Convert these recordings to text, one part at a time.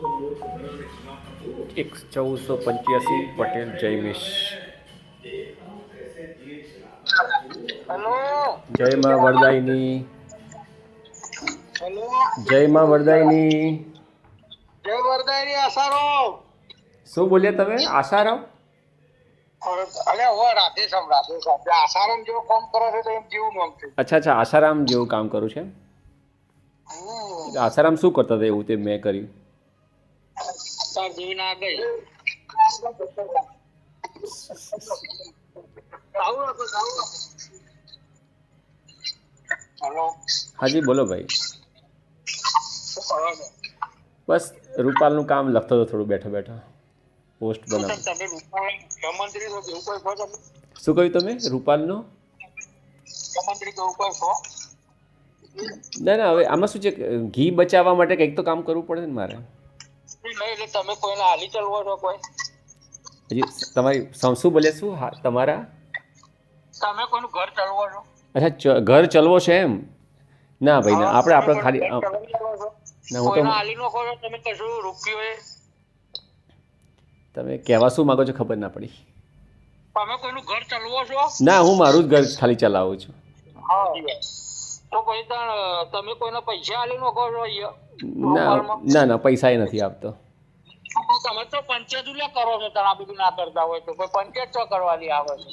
1485 Patel Jaymesh. Hello. જય માં વરદાયની. Hello. જય માં વરદાયની. જય વરદાયની આસારામ. શું બોલ્યા તમે? આસારામ? અલે હો રાધેશ્યામ આસારામ જેવો કામ કરો છો તો એમ જેવું નામ છે. અચ્છા આસારામ જેવું કામ કરું છે. આસારામ શું કરતા હતા એવું તે મેં કર્યું? તાર જેવી ના ગઈ. હેલો. હાજી બોલો ભાઈ. શું કરો છો? બસ રૂપાલનું કામ લખતો હતો થોડું બેઠો બેઠો. પોસ્ટ બનાવ. તમે રૂપાલ મુખ્યમંત્રી છો કે એવું કોઈ છો તમે? શું કહ્યું તમે? રૂપાલનો મુખ્યમંત્રી કે એવું કોઈ છો? ના હવે આમાં શું છે, ઘી બચાવવા માટે કંઈક તો કામ કરવું પડે ને મારે. નહીં એટલે તમે કોઈને હાલી ચલવો છો કોઈ? હજી તમારી શું બોલે? શું હા તમારા? તમે કોઈનું ઘર ચલવો છો? અચ્છા ઘર ચલવો છે એમ? ના ભાઈ ના, આપણે ખાલી ના હું તો કોઈને હાલી નો ખોલો તમે કશું રૂપિયો એ? તમે કહેવા શું માગો છો ખબર ના પડી. તમે કોઈનું ઘર ચલવો છો? ના હું મારું જ ઘર ખાલી ચલાવું છું. હા તો કોઈ તમે કોઈને પૈસા હાલી નો ખોલો ના પૈસા એ નથી આપતો. તમે તો પંચાયત કરો છો તાર આ બધું ના કરતા હોય તો કોઈ પંચાયત તો કરવાની આવે છે.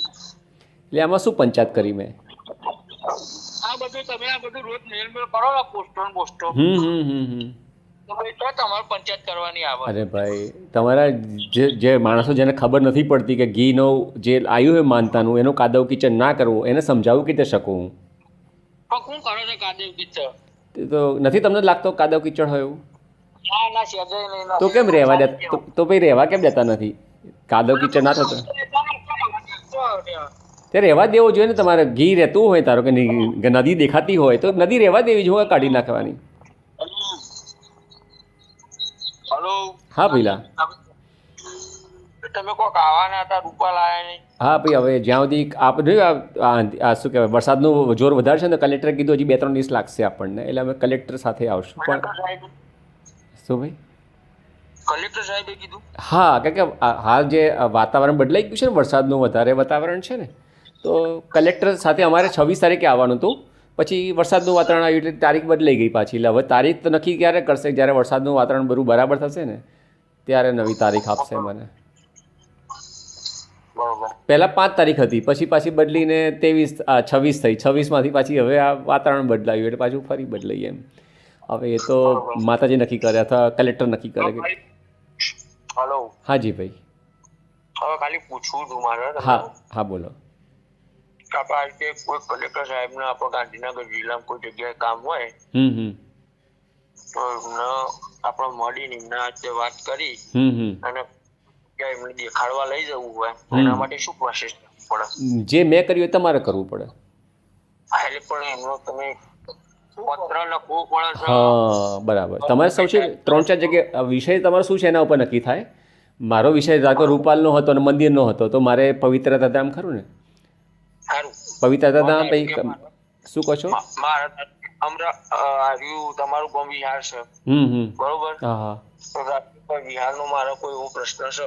એટલે આમાં શું પંચાયત કરી મેં? આ બધું તમે આ બધું રોજ મેલ કરો ને પોસ્ટો તો તમારે પંચાયત કરવાની આવે. અરે ભાઈ તમારા જે માણસો જેને ખબર નથી પડતી કે ઘીનો જે આવ્યું હોય માનતાનું એનો કાદવ કિચન ના કરવો, એને સમજાવું કે રીતે શકું હું? શું કરો છો કાદેવ કિચડ? તો નથી તમને લાગતો કાદવ કિચડ હોય એવું? ના સેજે નહીં. તો કેમ રહેવા દે? તો ભાઈ રહેવા કેમ દેતા નથી? કાદવ કિચડ ના થતો તે રહેવા દેવો જોઈએ ને. તમારે ઘી રહેતું હોય, તારો કે નદી દેખાતી હોય તો નદી રહેવા દેવી જોઈએ, કાઢી નાખવાની. હેલો. હા પેલા તમે કોક આવવાના હતા, રૂપાલ આયા નહીં? હા ભાઈ હવે જ્યાં સુધી આપણે શું કહેવાય વરસાદનું જોર વધારે છે ને, કલેક્ટરે કીધું હજી 2-3 દિવસ લાગશે આપણને, એટલે અમે કલેક્ટર સાથે આવશું. પણ શું ભાઈ? કલેક્ટર સાહેબે કીધું? હા કારણ કે હાલ જે વાતાવરણ બદલાઈ ગયું છે ને, વરસાદનું વધારે વાતાવરણ છે ને, તો કલેક્ટર સાથે અમારે 26 તારીખે આવવાનું હતું. પછી વરસાદનું વાતાવરણ આવ્યું એટલે તારીખ બદલાઈ ગઈ પાછી. એટલે હવે તારીખ તો નક્કી ક્યારે કરશે? જ્યારે વરસાદનું વાતાવરણ બધું બરાબર થશે ને ત્યારે નવી તારીખ આપશે મને. પહેલાં 5 તારીખ હતી, પછી પાછી બદલીને 26 થઈ. 26માંથી પાછી હવે આ વાતાવરણ બદલાયું એટલે પાછું ફરી બદલાઈ એમ. હવે એ તો માતાજી નક્કી કરે અથવા કલેક્ટર નક્કી કરે કે. હેલો. હાજી ભાઈ. હવે ખાલી પૂછવું હતું મારે. હા બોલો. આપણે આ રીતે કોઈ કલેક્ટર સાહેબને આપણો ગાંધીનગર જિલ્લામાં કોઈ જગ્યાએ કામ હોય તો એમને આપણે મળીને એમના હાથે વાત કરી અને એમને દેખાડવા લઈ જવું હોય એના માટે શું પ્રોસેસ પડે? જે મેં કર્યું એ તમારે કરવું પડે. એટલે પણ એમનો તમે પત્ર લખવું પડે છે. હા બરાબર. તમારે સૌથી 3-4 જગ્યાએ વિષય તમારો શું છે એના ઉપર નક્કી થાય. મારો વિષય ધારો રૂપાલનો હતો અને મંદિરનો હતો તો મારે પવિત્રતા ધામ ખરું ને? પવિત્રતા ધામ શું કહો છો? તમારું ગામ વિહાર છે બરોબર? વિહારનો મારો કોઈ એવો પ્રશ્ન છે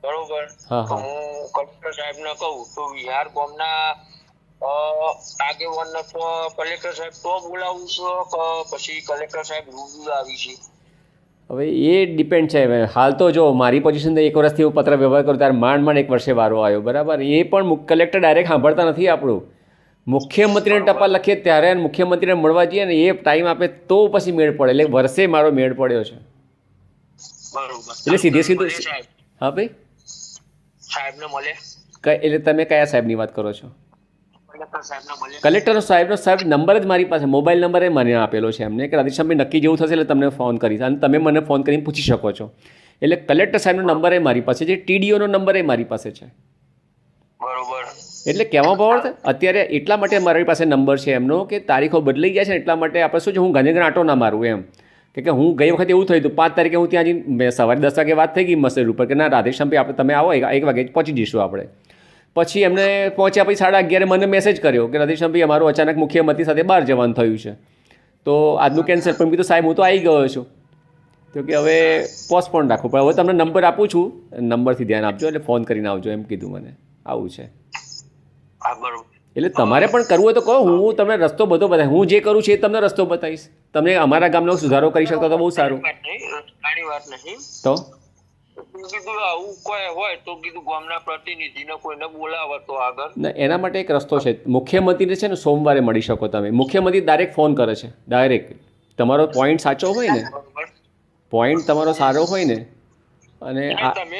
બરોબર, તો હું કલેક્ટર સાહેબ ને કહું તો વિહાર ગામના આગેવાન તો કલેક્ટર સાહેબ તો બોલાવું છું કે પછી કલેક્ટર સાહેબ રૂબરૂ આવી છે? હવે એ ડિપેન્ડ છે. હાલ તો જો મારી પોઝિશન તો 1 વર્ષથી હું પત્ર વ્યવહાર કરું ત્યારે માંડ 1 વર્ષે વારો આવ્યો બરાબર. એ પણ કલેક્ટર ડાયરેક્ટ સાંભળતા નથી આપણું. મુખ્યમંત્રીને ટપાલ લખીએ ત્યારે મુખ્યમંત્રીને મળવા જઈએ ને એ ટાઈમ આપે તો પછી મેળ પડે. એટલે વર્ષે મારો મેળ પડ્યો છે. એટલે સીધું હા ભાઈ સાહેબને મળે. એટલે તમે કયા સાહેબની વાત કરો છો? કલેક્ટર સાહેબ નંબર જ મારી પાસે, મોબાઈલ નંબર એ મને આપેલો છે એમને કે રાધેશ્યામભાઈ નક્કી જેવું થશે એટલે તમને ફોન કરીશ અને તમે મને ફોન કરીને પૂછી શકો છો. એટલે કલેક્ટર સાહેબનો નંબર એ મારી પાસે છે, TDOનો નંબર એ મારી પાસે છે. બરોબર. એટલે કહેવા ભાવ અત્યારે એટલા માટે મારી પાસે નંબર છે એમનો કે તારીખો બદલાઈ ગયા છે ને એટલા માટે આપણે શું છે, હું ગાંધીનગર આંટો ના મારું એમ કે હું ગઈ વખતે એવું થયું હતું 5 તારીખે હું ત્યાં જઈને સવારે 10 વાગે વાત થઈ ગઈ મસ્જિદ ઉપર કે ના રાધેશ્યામભાઈ આપણે તમે આવો 1 વાગે પહોંચી જઈશું આપણે. પછી એમને પહોંચ્યા પછી 11:30 મને મેસેજ કર્યો કે રાધેશ્યામભાઈ અમારું અચાનક મુખ્યમંત્રી સાથે બહાર જવાનું થયું છે તો આજનું કેન્સલ. પણ કીધું સાહેબ હું તો આવી ગયો છું. તો કે હવે પોસ્ટપોન રાખવું પણ હવે તમને નંબર આપું છું, નંબરથી ધ્યાન આપજો એટલે ફોન કરીને આવજો એમ કીધું મને. આવું છે હા બરોબર. એટલે તમારે પણ કરવું હોય તો કહો, હું તમને રસ્તો બધો બતાવીશ. હું જે કરું છું એ તમને રસ્તો બતાવીશ. તમે અમારા ગામનો સુધારો કરી શકતો તો બહુ સારું. વાત નહીં તો કીધું આવું કોઈ હોય તો કીધું ગામના પ્રતિનિધિને કોઈને બોલાવો તો આગળ. ના, એના માટે એક રસ્તો છે. મુખ્યમંત્રીને છે ને સોમવારે મળી શકો તમે. મુખ્યમંત્રી ડાયરેક્ટ ફોન કરે છે, ડાયરેક્ટ. તમારો પોઈન્ટ સાચો હોય ને, પોઈન્ટ તમારો સારો હોય ને, અને તમે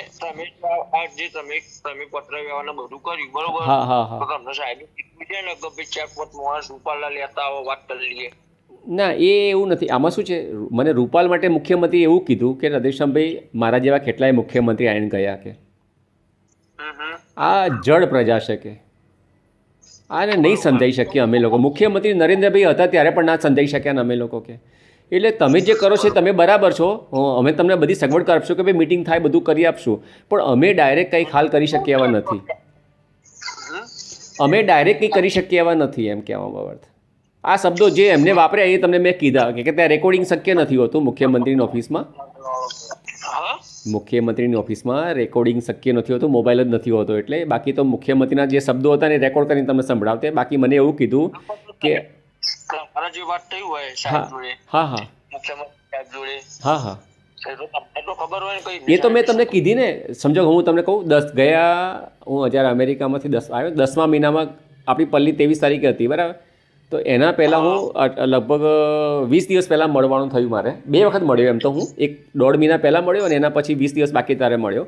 પત્ર વ્યવહાર બધું કર્યું બરોબર. હા હા હા. તો તમને સાહેબ કીધું છે ને કે ભાઈ ચાર પાંચ માણસ રૂપાલા લેતા આવો, વાત કરી લઈએ. ના, એ એવું નથી. આમાં શું છે, મને રૂપાલ માટે મુખ્યમંત્રી એવું કીધું કે રધેશ્યામભાઈ મારા જેવા કેટલાય મુખ્યમંત્રી આવીને ગયા કે આ જડ પ્રજા છે કે આને નહીં સમજાઈ શકીએ અમે લોકો. મુખ્યમંત્રી નરેન્દ્રભાઈ હતા ત્યારે પણ ના સમજાઈ શક્યા ને અમે લોકો કે. એટલે તમે જે કરો છો તમે બરાબર છો, અમે તમને બધી સગવડ આપશું કે ભાઈ મિટિંગ થાય બધું કરી આપશું, પણ અમે ડાયરેક્ટ કંઈ હાલ કરી શકીએ એવા નથી. અમે ડાયરેક્ટ કંઈ કરી શકીએ એવા નથી એમ કહેવામાં અર્થ. આ શબ્દો જે એમને વાપર્યા એ તમને મેં કીધા કે ત્યાં રેકોર્ડિંગ શક્ય નથી હોતું મુખ્યમંત્રીની ઓફિસમાં. મુખ્યમંત્રીની ઓફિસમાં રેકોર્ડિંગ શક્ય નથી હોતું, મોબાઈલ જ નથી હોતો. એટલે બાકી તો મુખ્યમંત્રીના જે શબ્દો હતા ને રેકોર્ડ કરીને તમને સંભળાવતે. બાકી મને એવું કીધું કે જે વાત થઈ હોય સાહેબ જોડે, હા હા મુખ્યમંત્રી સાહેબ જોડે, હા હા, તો ખબર હોય ને કઈ. એ તો મેં તમને કીધી ને. સમજો હું તમને કહું, હું જ્યારે અમેરિકામાંથી 10મા મહિનામાં આપણી પલ્લી 23 તારીખે હતી બરાબર. તો એના પહેલાં હું લગભગ 20 દિવસ પહેલાં મળવાનું થયું મારે. 2 વખત મળ્યો એમ તો હું, 1.5 મહિના પહેલાં મળ્યો અને એના પછી 20 દિવસ બાકી ત્યારે મળ્યો.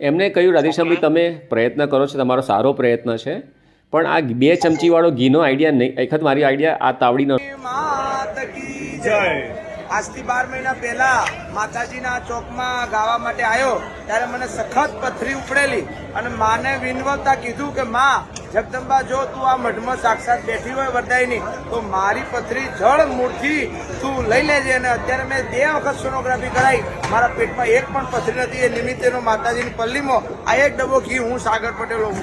એમને કહ્યું રાધેશ્યામભાઈ તમે પ્રયત્ન કરો છો, તમારો સારો પ્રયત્ન છે, પણ આ 2 ચમચીવાળો ઘીનો આઈડિયા નહીં. એક વખત મારી આઈડિયા આ તાવડીનો આજથી 12 મહિના પહેલા માતાજીના ચોકમાં ગાવા માટે આવ્યો ત્યારે મને સખત પથરી ઉપડેલી અને માને વિનવતા કીધું કે માં જગદંબા જો તું આ મઢમાં સાક્ષાત બેઠી હોય વરદાયની તો મારી પથરી જળ મૂળથી તું લઈ લેજે. અને અત્યારે મેં 2 વખત સોનોગ્રાફી કરાવી, મારા પેટમાં એક પણ પથરી નથી. એ નિમિત્તેનો માતાજીની પલ્લીમાં આ 1 ડબ્બો ઘી હું સાગર પટેલ હું.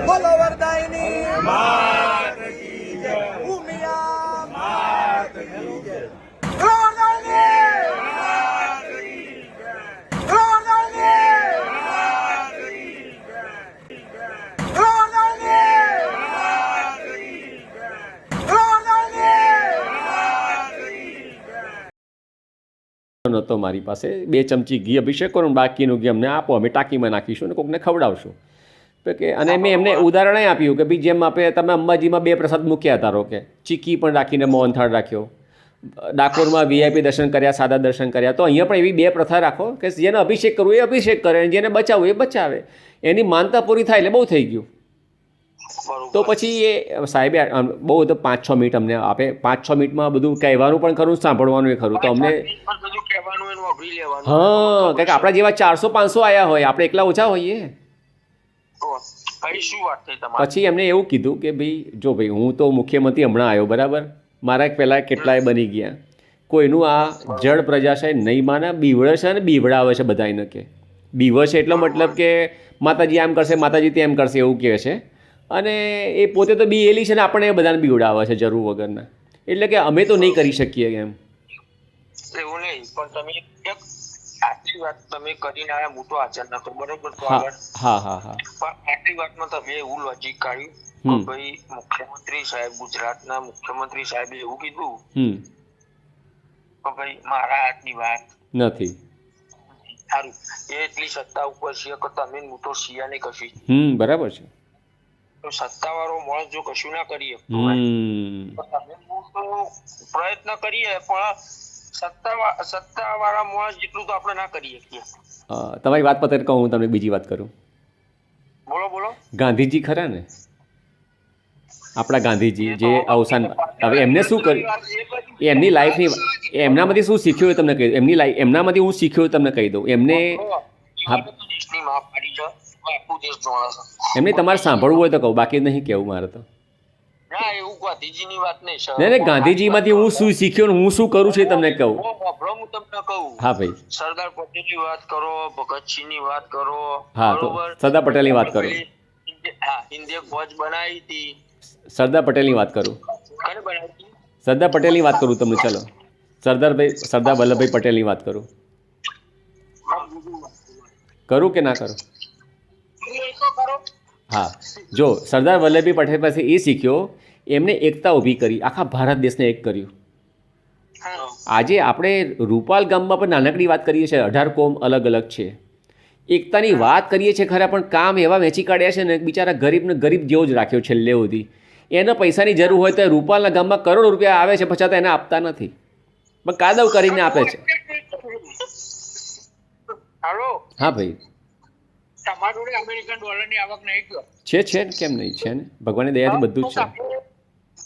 બોલો વરદાયની માત કી જય, ઉમિયા માત કી જય, વરદાયની માત કી જય, વરદાયની માત કી જય, વરદાયની માત કી જય, વરદાયની માત કી જય. નહોતો મારી પાસે. 2 ચમચી ઘી અભિષેક કરો ને બાકીનું ઘી અમને આપો, અમે ટાંકીમાં નાખીશું અને કોકને ખવડાવશું કે. અને મેં એમને ઉદાહરણ આપ્યું કે ભાઈ જેમ આપણે તમે અંબાજીમાં 2 પ્રસાદ મૂક્યા ધારો કે ચીકી પણ રાખીને મોહનથાળ રાખ્યો, ડાકોરમાં VIP દર્શન કર્યા, સાદા દર્શન કર્યા, તો અહીંયા પણ એવી 2 પ્રથા રાખો કે જેને અભિષેક કરવું એ અભિષેક કરે, જેને બચાવવું એ બચાવે. એની માનતા પૂરી થાય એટલે બહુ થઈ ગયું. તો પછી એ સાહેબે બહુ તો 5-6 મિનિટ અમને આપે. 5-6 મિનિટમાં બધું કહેવાનું પણ ખરું, સાંભળવાનું એ ખરું. તો અમને હા, કારણ કે આપણા જેવા 400-500 આવ્યા હોય, આપણે એકલા ઓછા હોઈએ. પછી એમને એવું કીધું કે ભાઈ જો ભાઈ હું તો મુખ્યમંત્રી હમણાં આવ્યો બરાબર, મારા પહેલાં કેટલાય બની ગયા, કોઈનું આ જળ પ્રજા છે નહીં માને, બીવડે છે ને બીવડાવે છે બધાને. કે બીવર છે એટલો મતલબ કે માતાજી આમ કરશે, માતાજી તેમ કરશે એવું કહે છે. અને એ પોતે તો બીએલી છે ને આપણને એ બધાને બીવડાવે છે જરૂર વગરના. એટલે કે અમે તો નહીં કરી શકીએ એમ. એવું નહીં, પણ તમે આટલી વાત તમે કરીને આયા, મોટો આચાર નતો બરોબર. તો હા હા હા હા, પણ આટલી વાતમાં તમે એવું લોજિક કાઢ્યું કે ભાઈ મુખ્યમંત્રી સાહેબ, ગુજરાતના મુખ્યમંત્રી સાહેબે એવું કીધું કે ભાઈ મારા હાથની વાત નથી. સારું, એ એટલી સત્તા ઉપર છે કે તમે મોટો શિયા નહીં કશી. બરાબર છે. તો સત્તાવાળો માણસ જો કશું ના કરી શકતો હોય તો તમે મોટો પ્રયત્ન કરીએ, પણ સત્તાવાળા માણસ જેટલું તો આપણે ના કરી શકીએ. તમારી વાત પતે કહું, હું તમને બીજી વાત કરું. બોલો બોલો. ગાંધીજી ખરા ને, આપણા ગાંધીજી જે અવસાન, હવે એમને શું કર્યું, એમની લાઈફની, એમનામાંથી શું શીખ્યું એ તમને કહી દઉં. એમનામાંથી હું શીખ્યો તમને કહી દઉં. એમને એમને તમારે સાંભળવું હોય તો કહું, બાકી નહીં કહેવું મારે તો. ના એવું ગાંધીજીની વાત નહીં સર. નહીં ગાંધીજીમાંથી હું શું શીખ્યો ને હું શું કરું છું એ તમને કહું. હું તમને કહું. હા ભાઈ. સરદાર પટેલની વાત કરો, ભગતસિંહની વાત કરો. હા તો સરદાર પટેલની વાત કરો. હા, હિન્દે ફોજ બનાવી હતી. સરદાર પટેલની વાત કરું. કોને બનાવી હતી? સરદાર પટેલની વાત કરું તમને. ચલો સરદાર વલ્લભભાઈ પટેલની વાત કરું. કરું કે ના કરું? હા, જો સરદાર વલ્લભભાઈ પટેલ પાસે એ શીખ્યો, એમને એકતા ઊભી કરી, આખા ભારત દેશને એક કર્યું. આજે આપણે રૂપાલ ગામમાં પણ નાનકડી વાત કરીએ છીએ, 18 કોમ અલગ અલગ છે, એકતાની વાત કરીએ છીએ ખરા, પણ કામ એવા વેચી કાઢ્યા છે ને, બિચારા ગરીબને ગરીબ જેવો જ રાખ્યો છેલ્લે સુધી. એને પૈસાની જરૂર હોય તો રૂપાલના ગામમાં કરોડો રૂપિયા આવે છે, પછી તો એને આપતા નથી, પણ કાદવ કરીને આપે છે. હા ભાઈ. તમારા જોડે અમેરિકન ડોલરની આવક નહીં ગયો છે ને, કેમ નહીં છે ને, ભગવાનની દયાથી બધું જ છે.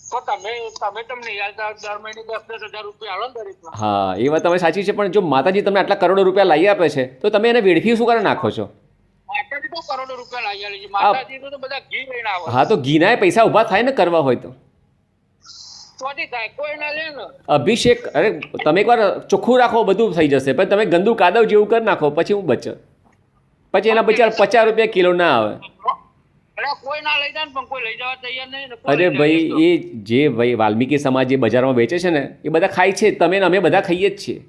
તો તમે તમને યાદ દર મહિને 10,000 રૂપિયા આલો ને દરેક. હા, એ વાત તમે સાચી છે, પણ જો માતાજી તમને આટલા કરોડો રૂપિયા લાવી આપે છે તો તમે એને વેડફી શું કરે નાખો છો? માતાજી તો કરોડો રૂપિયા લાવી આલે છે. માતાજી તો બધા ઘી લઈને આવે. હા, તો ઘીના પૈસા ઊભા થાય ને કરવા હોય તો. ચોથી થાય કોઈ ના લે ને. અભિષેક, અરે તમે એકવાર ચોખ્ખું રાખો બધું થઈ જશે, પણ તમે ગંદુ કાદવ જેવું કરી નાખો પછી હું બચે, પછી એના બચાર 50 રૂપિયા કિલો ના આવે. કોઈ ના લઈ જાય પણ કોઈ લઈ જવા તૈયાર નહીં. અરે ભાઈ, એ જે ભાઈ વાલ્મીકી સમાજ જે બજારમાં વેચે છે ને એ બધા ખાય છે, તમે ને અમે બધા ખાઈએ જ છીએ.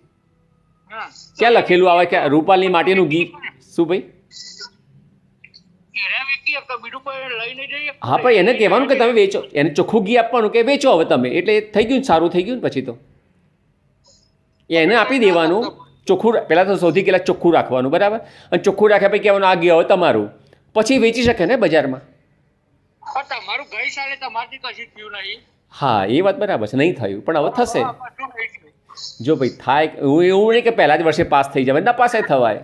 ક્યાં લખેલું આવે કે રૂપાલની માટીનું ઘી? શું ભાઈ? હા, પણ એને કહેવાનું કે તમે વેચો, એને ચોખ્ખું ઘી આપવાનું કે વેચો હવે તમે, એટલે થઈ ગયું સારું થઈ ગયું ને. પછી તો એને આપી દેવાનું ચોખ્ખું. પહેલાં તો સૌથી પહેલાં ચોખ્ખું રાખવાનું, બરાબર, અને ચોખ્ખું રાખ્યા પછી કહેવાનું આ ઘી હવે તમારું, પછી વેચી શકે ને બજારમાં. તમારું ગઈ સાલે તમારથી કશું થયું નહીં. હા, એ વાત બરાબર છે, નહીં થયું પણ હવે થશે. જો ભાઈ થાય એવું નહીં કે પહેલા જ વર્ષે પાસ થઈ જાય, ના પાસે થવાય.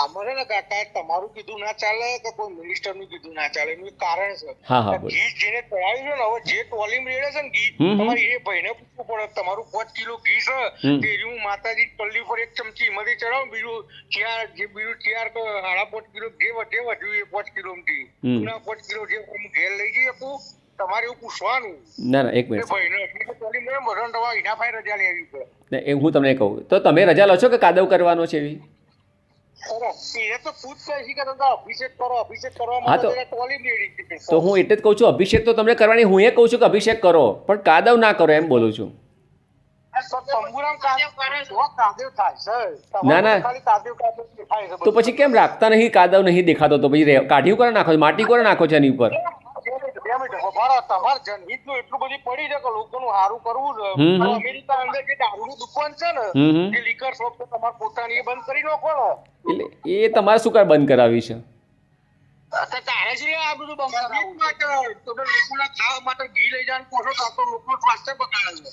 અમારે ને કાકા તમારું કીધું ના ચાલે કે કોઈ મિનિસ્ટર નું કીધું ના ચાલે, એનું એક કારણ છે. હા, ઘી જેને ચડાવ્યું છે ને, હવે જે ટોલીમ રેડે છે ને ઘી, તમારે એ ભાઈને પૂછવું પડે તમારું 5 કિલો ઘી છે તે હું માતાજી ટલ્લી પર 1 ચમચી હિંમતી ચડાવું, બીજું 4 5 કિલો જે વધ્યું એ 5 કિલો થી 5 કિલો જે હું ઘેર લઈ જઈ શકું, તમારે એવું પૂછવાનું. ના, એક મિનિટ, ભાઈને ટોલીમ રે મરણ દવા એના ફાઈ રજા લેવી પડે. એ હું તમને કહું તો તમે રજા લો છો કે કાદવ કરવાનો છે એવી? તો હું એટલે જ કહું છું અભિષેક તો તમને કરવાની, હું એ કહું છું કે અભિષેક કરો પણ કાદવ ના કરો, એમ બોલું છું. ના, તો પછી કેમ રાખતા નહીં? કાદવ નહીં દેખાતો તો પછી કાઢ્યું કરે નાખો, માટી કરે નાખો છે એની ઉપર. તમારે જનહિતનું એટલું બધું પડી છે કે લોકોનું સારું કરવું છે. અમેરિકા અંદર જે દારૂની દુકાન છે ને, જે લીકર શોપ છે તમારે પોતાની, એ બંધ કરી નાખો ને. એટલે એ તમારે શું કર બંધ કરાવી છે? તારે છે આ બધું બંધ કરાવવું તો લોકોના ખાવા માટે ઘી લઈ જવાનું કોશો તો લોકોનું સ્વાસ્થ્ય બગાડે છે.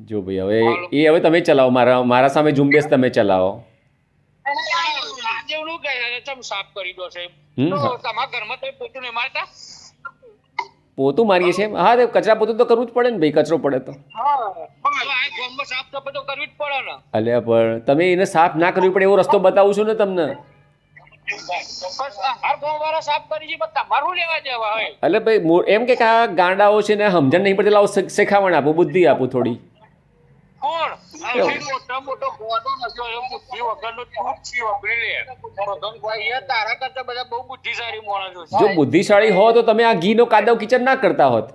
જો ભાઈ હવે તમે ચલાવો, મારા સામે ઝુંબેશ તમે ચલાવો. જેવડું કહે તમે સાફ કરી દો છે, તમારા ઘરમાં તો પોતું નહીં મારતા? પોતું મારીએ છીએ. હા, કચરા પોતું તો કરવું જ પડે ને ભાઈ, કચરો પડે તો. સાફ સફાઈ તો કરવી જ પડે ને. અલ્યા પણ તમે એને સાફ ના કરવી પડે એવો રસ્તો બતાવું છું ને તમને. એટલે ભાઈ એમ કે આ ગાંડાઓ છે ને સમજણ નહીં પડતી, લાવો શીખામણ આપું, બુદ્ધિ આપું થોડી. જો બુદ્ધિશાળી હો તો તમે આ ઘીનો કાદવ કિચન ના કરતા હોત.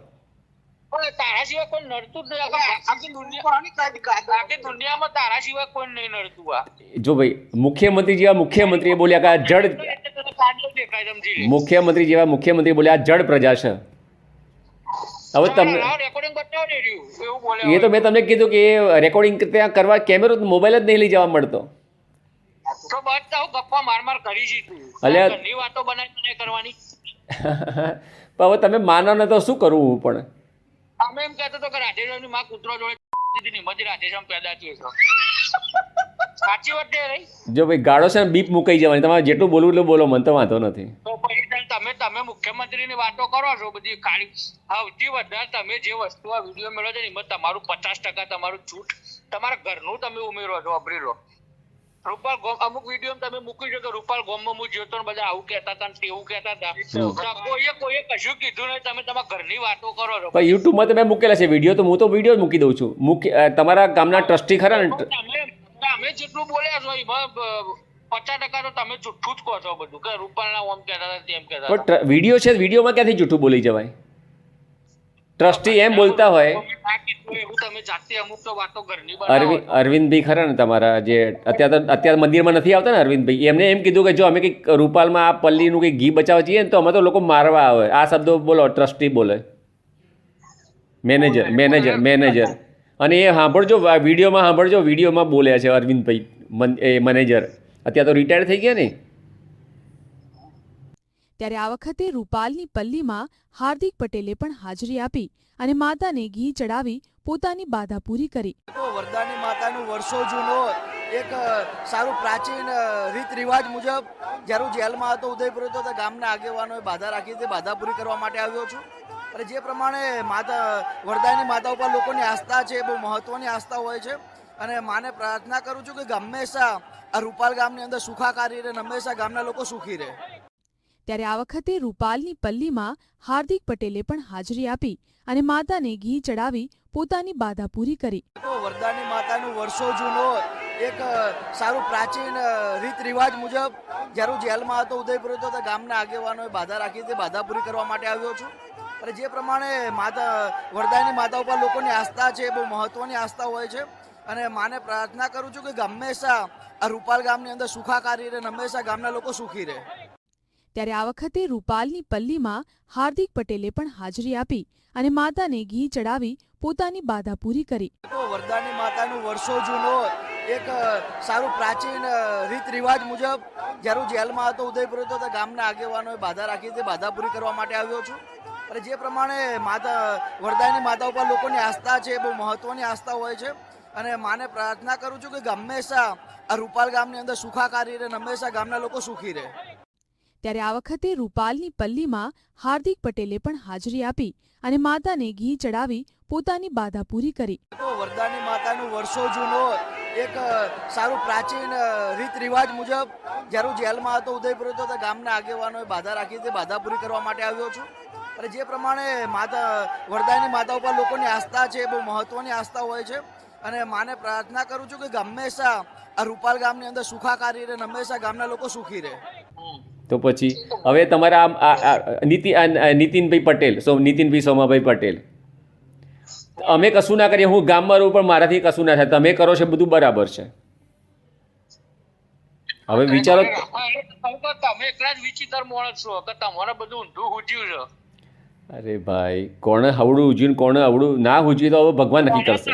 તારા સિવાય કોઈ નડતું જ નહીં આખી દુનિયામાં, તારા સિવાય કોઈ નહીં નડતું. જો ભાઈ મુખ્યમંત્રી જેવા મુખ્યમંત્રી બોલ્યા કે આ જડ, મુખ્યમંત્રી જેવા મુખ્યમંત્રી બોલ્યા આ જડ પ્રજા છે. હવે તમને એ તો મેં તમને કીધું કે એ રેકોર્ડિંગ ત્યાં કરવા કેમેરો મોબાઈલ જ નહીં લઈ જવા મળતો. તો બસ ગપ્પા માર કરી છે તું, ઘરની વાતો બનાવી કરવાની. હવે તમે માનો ને તો શું કરવું? હું પણ અમે એમ કહેતો તો કે રાધેશ્યામની માં કૂતરો જોડે હિંમતી રાધેશ્યામ પેદા થયો છે. સાચી વાત છે. જો ભાઈ ગાળો છે ને બીપ મુકાઈ જવાની, તમારે જેટલું બોલવું એટલું બોલો, મને તો વાંધો નથી. તો પછી તમે મુખ્યમંત્રીની વાતો કરો છો બધી ખાલી. સૌથી વધારે તમે જે વસ્તુ આ વિડીયો મેળવો છો ને એમાં તમારું 50% તમારું છૂટ તમારા ઘરનું તમે ઉમેરો છો, વાપરી લો. રૂપાલ ગોમ અમુક વિડીયો તમે મૂક્યું છે કે રૂપાલ ગોમમાં હું જોતો ને બધા આવું કહેતા હતા ને તેવું કહેતા હતા. કોઈએ કશું કીધું નહીં, તમે તમારા ઘરની વાતો કરો છો. પણ યુટ્યુબમાં તમે મૂકેલા છે વિડીયો, તો હું તો વિડીયો મૂકી દઉં છું. તમારા ગામના ટ્રસ્ટી ખરા ને? તમે જેટલું બોલ્યા છો એમાં 50% તો તમે જુઠ્ઠું જ કહો છો બધું, કે રૂપાલના ઓમ કહેતા હતા તેમ કહેતા હતા. પણ વિડીયો છે, વિડીયોમાં ક્યાંથી જૂઠું બોલી જવાય? ટ્રસ્ટી એમ બોલતા હોય. એવું તમે જાતે અમુક તો વાતો ઘરની બનાવો. અરવિંદભાઈ ખરા ને તમારા, જે અત્યારે મંદિરમાં નથી આવતા ને અરવિંદભાઈ, એમને એમ કીધું કે જો અમે કંઈક રૂપાલમાં આ પલ્લીનું કંઈક ઘી બચાવવા જઈએ ને તો અમે તો લોકો મારવા આવે. આ શબ્દો બોલો, ટ્રસ્ટી બોલે, મેનેજર. અને એ સાંભળજો, વિડીયોમાં સાંભળજો, વિડીયોમાં બોલ્યા છે અરવિંદભાઈ, એ મેનેજર અત્યારે તો રિટાયર થઈ ગયા ને. ત્યારે આ વખતે રૂપાલની પલ્લીમાં હાર્દિક પટેલે પણ હાજરી આપી અને માતાને ઘી ચડાવી પોતાની બાધા પૂરી કરી. વરદાની માતાનું વર્ષો જૂનો એક સારું પ્રાચીન રીત રિવાજ મુજબ જ્યારે હું જેલમાં હતો ઉદયપુર હતો તો ગામના આગેવાનોએ બાધા રાખી હતી, બાધા પૂરી કરવા માટે આવ્યો છું. અને જે પ્રમાણે માતા વરદાની માતા ઉપર લોકોની આસ્થા છે, બહુ મહત્વની આસ્થા હોય છે. અને માને પ્રાર્થના કરું છું કે હંમેશા આ રૂપાલ ગામની અંદર સુખાકારી રહે, હંમેશા ગામના લોકો સુખી રહે. ત્યારે આ વખતે રૂપાલની પલ્લીમાં હાર્દિક પટેલે પણ હાજરી આપી અને માતાને ઘી ચડાવી પોતાની બાધા પૂરી કરી. વરદાની માતાનું વર્ષો જૂનો એક સારું પ્રાચીન રીત રિવાજ મુજબ જ્યારે હું જેલમાં હતો ઉદયપુર હતો તો ગામના આગેવાનોએ બાધા રાખી હતી, બાધા પૂરી કરવા માટે આવ્યો છું. અને જે પ્રમાણે માતા વરદાની માતા ઉપર લોકોની આસ્થા છે, બહુ મહત્વની આસ્થા હોય છે. અને માને પ્રાર્થના કરું છું કે હંમેશા આ રૂપાલ ગામની અંદર સુખાકારી રહે, હંમેશા ગામના લોકો સુખી રહે. ત્યારે આ વખતે રૂપાલની પલ્લીમાં હાર્દિક પટેલે પણ હાજરી આપી અને માતાને ઘી ચડાવી પોતાની બાધા પૂરી કરી. વરદાની માતાનું વર્ષો જૂનો એક સારું પ્રાચીન રીત રિવાજ મુજબ જ્યારે હું જેલમાં હતો ઉદયપુર હતો તો ગામના આગેવાનોએ બાધા રાખી હતી, બાધા પૂરી કરવા માટે આવ્યો છું. અને જે પ્રમાણે માતા વરદાની માતા ઉપર લોકોની આસ્થા છે, બહુ મહત્વની આસ્થા હોય છે. અને માને પ્રાર્થના કરું છું કે હંમેશા આ રૂપાલ ગામની અંદર સુખાકારી રહે, હંમેશા ગામના લોકો સુખી રહે. ત્યારે આ વખતે રૂપાલની પલ્લીમાં હાર્દિક પટેલે પણ હાજરી આપી અને માતાને ઘી ચડાવી પોતાની બાધા પૂરી કરી. વરદાની માતાનું વર્ષો જૂનો એક સારું પ્રાચીન રીત રિવાજ મુજબ જ્યારે હું જેલમાં હતો ઉદયપુર હતો તો ગામના આગેવાનોએ બાધા રાખી હતી, બાધા પૂરી કરવા માટે આવ્યો છું. અને જે પ્રમાણે માતા વરદાની માતા ઉપર લોકોની આસ્થા છે, બહુ મહત્વની આસ્થા હોય છે. અને માને પ્રાર્થના કરું છું કે હંમેશા આ રૂપાલ ગામની અંદર સુખાકારી રહે, હંમેશા ગામના લોકો સુખી રહે. તો પછી હવે તમારા નીતિનભાઈ પટેલ, નીતિનભાઈ સોમાભાઈ પટેલ, અમે કશું ના કરીએ, હું ગામમાં રહું પણ મારાથી કશું ના થાય, તમે કરો છો બધું બરાબર છે. હવે વિચારો, તમે એકલા જ વિચિત્ર માણસ છો કે તમારે બધું ઊંધું હુજ્યું છે. અરે ભાઈ, કોણે હવડું ઉજ્યું, કોણે હવડું ના ઉજ્યું તો હવે ભગવાન નક્કી કરશે.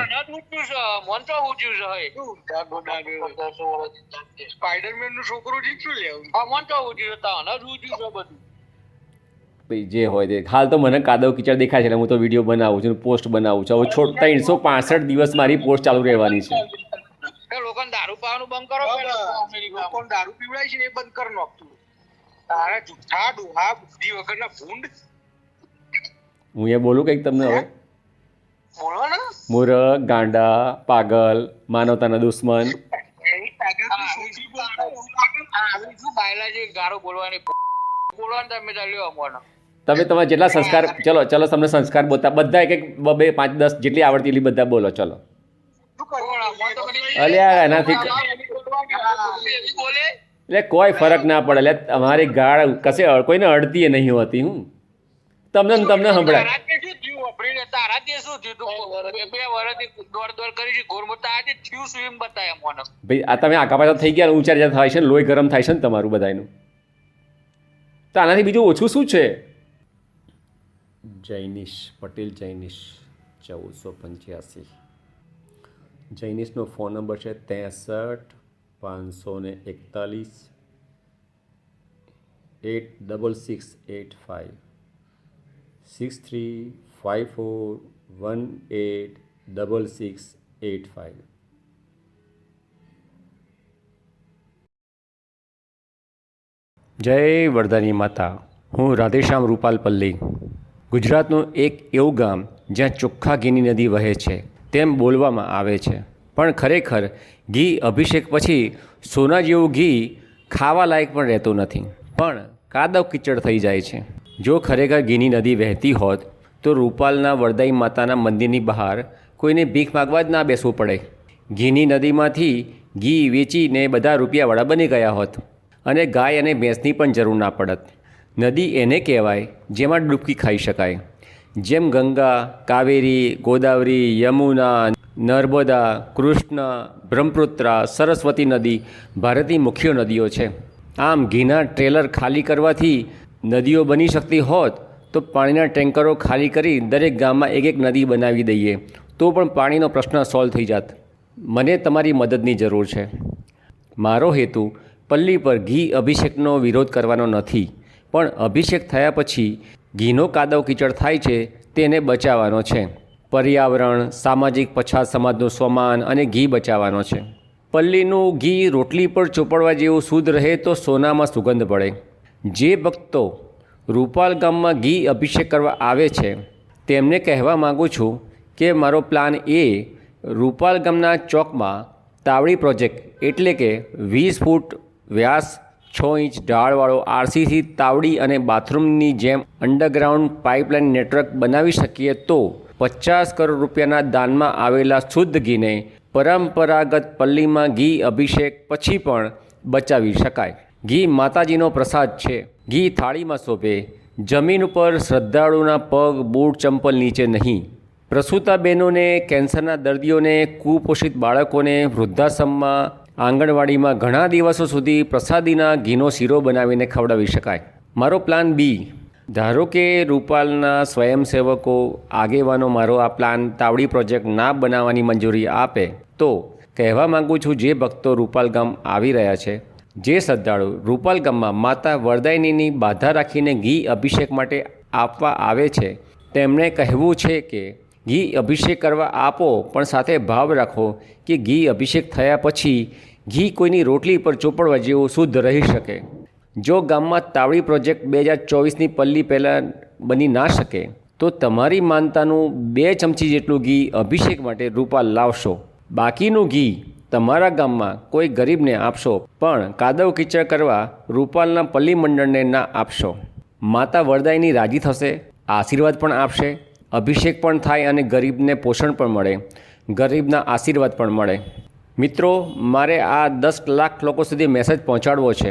સ્પાઈડરમેન નું છોકરું જીતું લેવું, મન તો ઉજ્યું છે બધું. ભાઈ જે હોય તે, હાલ તો મને કાદવ કીચડ દેખાય છે એટલે હું તો વિડીયો બનાવું છું, પોસ્ટ બનાવું છું. હવે 365 દિવસ મારી પોસ્ટ ચાલુ રહેવાની છે. લોકોને દારૂ પીવાનું બંધ કરો, લોકોને દારૂ પીવડાય છે એ બંધ કરી નાખતું. તારા જુઠ્ઠા ડોહા બુદ્ધિ વગરના ભૂંડ. હું એ બોલું કંઈક તમને હવે? બોલો ને. મૂર્ખ, ગાંડા, પાગલ, માનવતાના દુશ્મન. તમે તમારા જેટલા સંસ્કાર, ચલો તમને સંસ્કાર બધા એક 2, 5, 10 જેટલી આવડતી એટલી બધા બોલો. ચલો અલ્યા, એનાથી એટલે કોઈ ફરક ના પડે. એટલે તમારી ગાળ કશે કોઈને અડતી નહીં હોતી. હું તમને સંભળાય. ભાઈ આ તમે આખા પાછા થઈ ગયા, ઊંચા જ્યાં થાય છે ને, લોહી ગરમ થાય છે ને તમારું બધાનું, તો આનાથી બીજું ઓછું શું છે? જૈનિશ પટેલ, જૈનિશ 1485. જૈનિશનો ફોન નંબર છે 63 541 86685 6354186685. જય વરદાની માતા. હું રાધેશ્યામ રૂપાલ પલ્લી. ગુજરાતનું એક એવું ગામ જ્યાં ચોખ્ખા ઘીની નદી વહે છે તેમ બોલવામાં આવે છે, પણ ખરેખર ઘી અભિષેક પછી સોના જેવું ઘી ખાવા લાયક પણ રહેતું નથી, પણ કાદવ કીચડ થઈ જાય છે. જો ખરેખર ઘીની નદી વહેતી હોત તો રૂપાલના વરદાઈ માતાના મંદિરની બહાર કોઈને ભીખ માગવા જ ના બેસવું પડે. ઘીની નદીમાંથી ઘી વેચીને બધા રૂપિયાવાળા બની ગયા હોત અને ગાય અને ભેંસની પણ જરૂર ના પડત. નદી એને કહેવાય જેમાં ડૂબકી ખાઈ શકાય. જેમ ગંગા, કાવેરી, ગોદાવરી, યમુના, નર્મદા, કૃષ્ણ, બ્રહ્મપુત્રા, સરસ્વતી નદી ભારતની મુખ્ય નદીઓ છે. આમ ઘીના ટ્રેલર ખાલી કરવાથી નદીઓ બની શકતી હોત તો પાણીના ટેન્કરો ખાલી કરી દરેક ગામમાં એક નદી બનાવી દઈએ તો પણ પાણીનો પ્રશ્ન સોલ્વ થઈ જાત. મને તમારી મદદની જરૂર છે. મારો હેતુ પલ્લી પર ઘી અભિષેકનો વિરોધ કરવાનો નથી, પણ અભિષેક થયા પછી ઘીનો કાદવ કીચડ થાય છે તેને બચાવવાનો છે. પર્યાવરણ, સામાજિક પછાત સમાજનું સ્વમાન અને ઘી બચાવવાનો છે. પલ્લીનું ઘી રોટલી પર ચોપડવા જેવું શુદ્ધ રહે તો સોનામાં સુગંધ પડે. જે ભક્તો રૂપાલ ગામમાં ઘી અભિષેક કરવા આવે છે તેમને કહેવા માગું છું કે મારો પ્લાન એ રૂપાલ ગામના ચોકમાં તાવડી પ્રોજેક્ટ એટલે કે 20 ફૂટ વ્યાસ 6 ઇંચ ઢાળવાળો આરસીસી તાવડી અને બાથરૂમની જેમ અંડરગ્રાઉન્ડ પાઇપલાઇન નેટવર્ક બનાવી શકીએ તો 50 કરોડ રૂપિયાના દાનમાં આવેલા શુદ્ધ ઘીને પરંપરાગત પલ્લીમાં ઘી અભિષેક પછી પણ બચાવી શકાય. ઘી માતાજીનો પ્રસાદ છે. ઘી થાળીમાં શોભે, જમીન ઉપર શ્રદ્ધાળુના પગ, બૂટ, ચંપલ નીચે નહીં. પ્રસૂતા બહેનોને, કેન્સરના દર્દીઓને, કુપોષિત બાળકોને વૃદ્ધાશ્રમમાં, આંગણવાડીમાં ઘણા દિવસો સુધી પ્રસાદીના ઘીનો શીરો બનાવીને ખવડાવી શકાય. મારો પ્લાન બી, ધારો કે રૂપાલના સ્વયંસેવકો આગેવાનો મારો આ પ્લાન તાવડી પ્રોજેક્ટ ના બનાવવાની મંજૂરી આપે તો કહેવા માગું છું જે ભક્તો રૂપાલ ગામ આવી રહ્યા છે, જે શ્રદ્ધાળુ રૂપાલ ગામમાં માતા વરદાયિનીની બાધા રાખીને ઘી અભિષેક માટે આપવા આવે છે તેમણે કહેવું છે કે ઘી અભિષેક કરવા આપો પણ સાથે ભાવ રાખો કે ઘી અભિષેક થયા પછી ઘી કોઈની રોટલી પર ચોપડવા જેવું શુદ્ધ રહી શકે. જો ગામમાં તાવડી પ્રોજેક્ટ 2024ની પલ્લી પહેલાં બની ના શકે તો તમારી માનતાનું 2 ચમચી જેટલું ઘી અભિષેક માટે રૂપાલ લાવશો. બાકીનું ઘી તમારા ગામમાં કોઈ ગરીબને આપશો, પણ કાદવ કીચડ કરવા રૂપાલના પલ્લી મંડળને ના આપશો. માતા વરદાયિની રાજી થશે, આશીર્વાદ પણ આપશે, અભિષેક પણ થાય અને ગરીબને પોષણ પણ મળે, ગરીબના આશીર્વાદ પણ મળે. મિત્રો, મારે આ 10 લાખ લોકો સુધી મેસેજ પહોંચાડવો છે.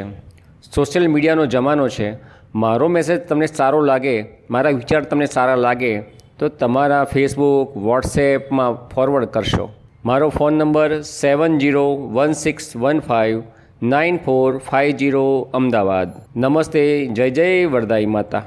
સોશિયલ મીડિયાનો જમાનો છે. મારો મેસેજ તમને સારો લાગે, મારા વિચાર તમને સારા લાગે તો તમારા ફેસબુક, વોટ્સએપમાં ફોરવર્ડ કરશો. મારો ફોન નંબર 7016159450 અમદાવાદ. નમસ્તે. જય જય વરદાઈ માતા.